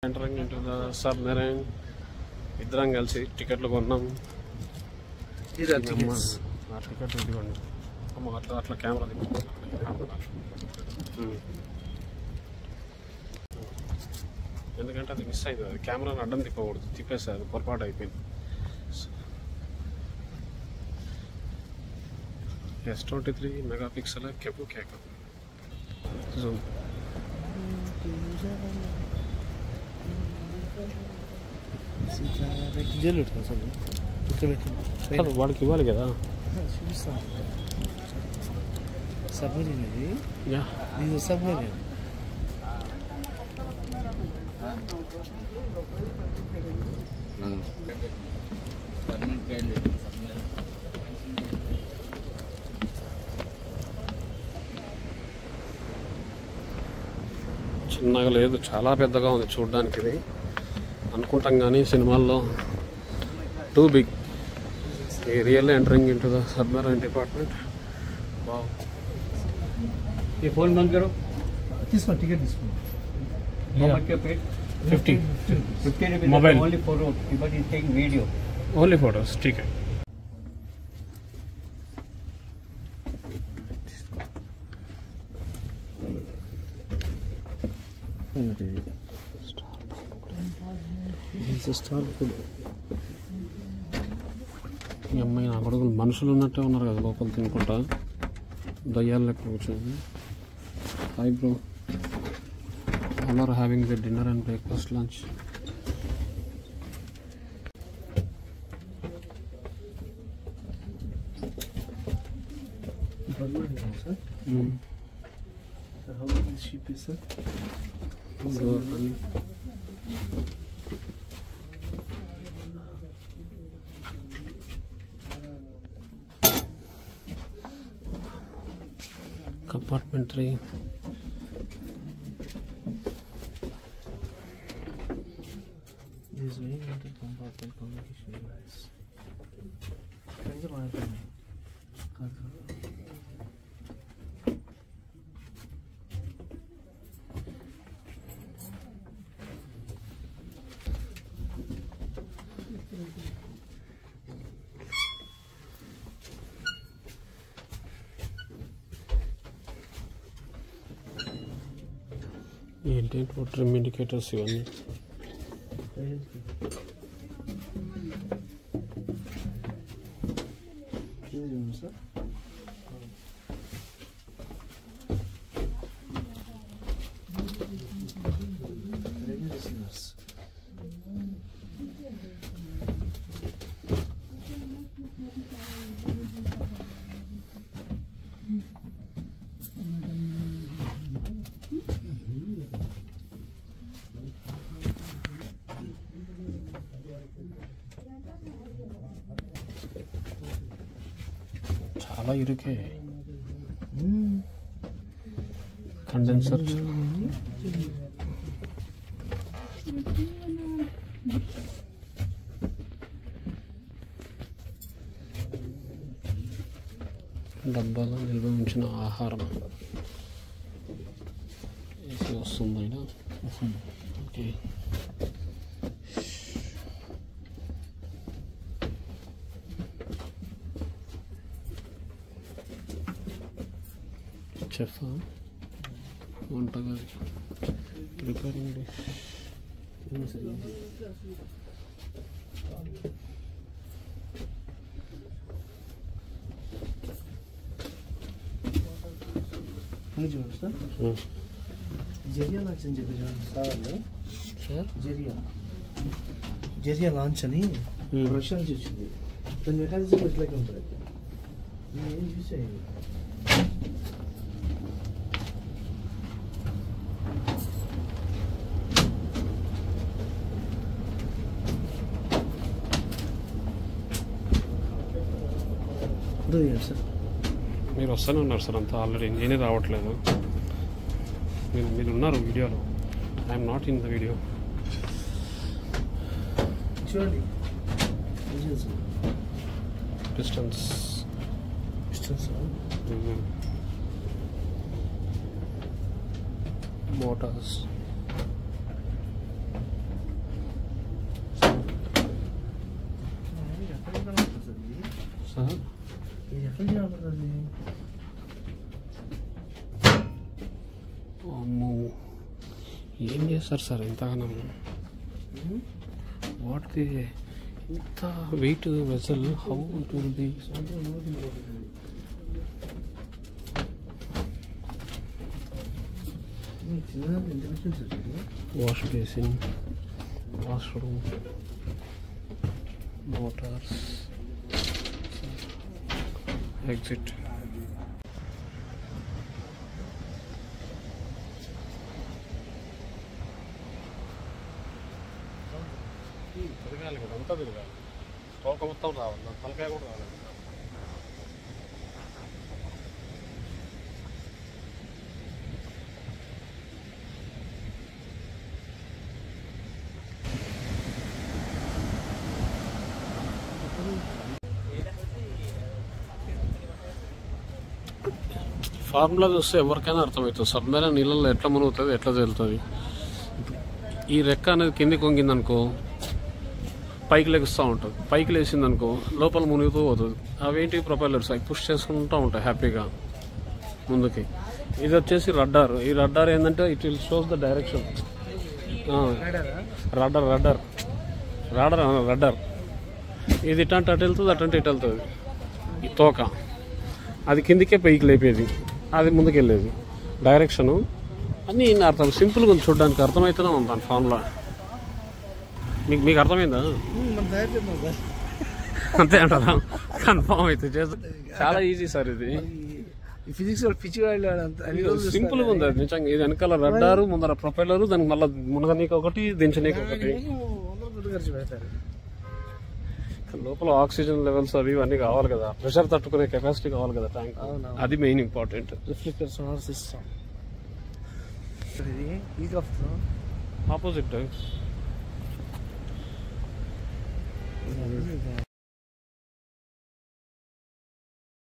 Entering into the submarine ఇద్దరం కలిసి టికెట్లు కొన్నాం. ఆ టికెట్ ఇదిగోండి. అట్లా కెమెరా ఎందుకంటే అది మిస్ అయింది. అది కెమెరాని అడ్డం తిప్పకూడదు, తిప్పేసి అది పొరపాటు అయిపోయింది. S23 megapixel కెపు cake Zoom. వాడికి ఇవ్వాలి కదా. సబ్మెరీన్ ఇది. ఇది సబ్మెరీన్. చిన్నగా లేదు, చాలా పెద్దగా ఉంది చూడడానికి. ఇది అనుకుంటాం కానీ సినిమాల్లో too big. Really entering into the submarine department. Wow. ये फोन बंद करो. తీసుకో, టికెట్ తీసుకో. How much you paid? 50 rupees. Mobile. Only for people is taking video. Only photos. Ticket ఈ అమ్మాయి నా కొడుకులు మనుషులు ఉన్నట్టే ఉన్నారు కదా లోపల తినుకుంటా, దయ్యాలు లెక్క కూర్చొని. Hi bro, all are having the dinner and breakfast lunch. How much is cheap, sir? Compartment 3. This way into compartment communication device. Can you find it? ఏంటంటే ట్రిమ్ ఇండికేటర్స్ ఇవన్నీ. చాలా ఇరుకే. కండెన్సర్ డబ్బాలో నిల్వ ఉంచిన ఆహారం ఏసీ వస్తుంది. ఓకే, చెఫ్ వంటగది repairing dish. జెరియా launch అని చెప్పి సార్, జెరియా లాంచ్ అని రష్యా నుంచి వచ్చింది. దాని మెకానిజం ఇట్లాగే ఉంటుంది. ఏం చూసేయండి. సార్ మీరు వస్తూనే ఉన్నారు సార్, అంతా ఆల్రెడీ. నేనే రావట్లేదు. మీరు ఉన్నారు వీడియోలో. I'm not in the video. చూడండి, డిస్టెన్స్ motors. సార్ ఇది ఎట్లా చేయబడుతుంది? అమ్మో, ఏం చేస్తారు సార్ ఇంతగానం? వాట్ ఇంత weight vessel, how it will be? Wash basin, washroom, motors, exit. తిరగాలి కదా, అంతా తిరగాలి. తోక మొత్తం రావాలి, తలకాయ కూడా రావాలి. ఫార్ములా చూస్తే ఎవరికైనా అర్థమవుతుంది. సబ్మెరైన్ నీళ్ళల్లో ఎట్లా మునుగుతుంది, ఎట్లా తేలుతుంది. ఈ రెక్క అనేది కిందికి వంగిందనుకో పైకి లెగుస్తూ ఉంటుంది, పైకి లేచిందనుకో లోపల మునుగుతూ పోతుంది. అవేంటి ప్రొపెల్లర్స్, అవి పుష్ చేసుకుంటూ ఉంటాయి హ్యాపీగా ముందుకి. ఇది వచ్చేసి రడ్డార్. ఈ రడ్డార్ ఏంటంటే it will shows the direction. Radar ఇది ఇటంటే అటు వెళ్తుంది, అటంటే ఇటు వెళ్తుంది. ఈ తోక అది కిందికే పైకి లేపేది, అది ముందుకెళ్ళేది. డైరెక్షను అన్నీ అర్థం సింపుల్గా ఉంది, చూడడానికి అర్థమవుతూనే ఉంది దాని ఫార్ములా. మీకు అర్థమైందా? అంతే అంటారా? కన్ఫామ్ అయితే చాలా ఈజీ సార్. ఇది ఫిజిక్స్ పిచ్చి సింపుల్గా ఉంది అది నిజంగా. ఇది వెనకాల రడ్డారు, ముందర ప్రొపెల్లరు, దానికి మళ్ళీ మునగనీకి ఒకటి, దించనీకి ఒకటి. ఖర్చు పెడతారు. లోపల ఆక్సిజన్ లెవెల్స్ అవి ఇవన్నీ కావాలి కదా, ప్రెషర్ తట్టుకునే కెపాసిటీ కావాలి కదా ట్యాంక్. అది main important. Reflector sonar system. ఇది ఆపోజిట్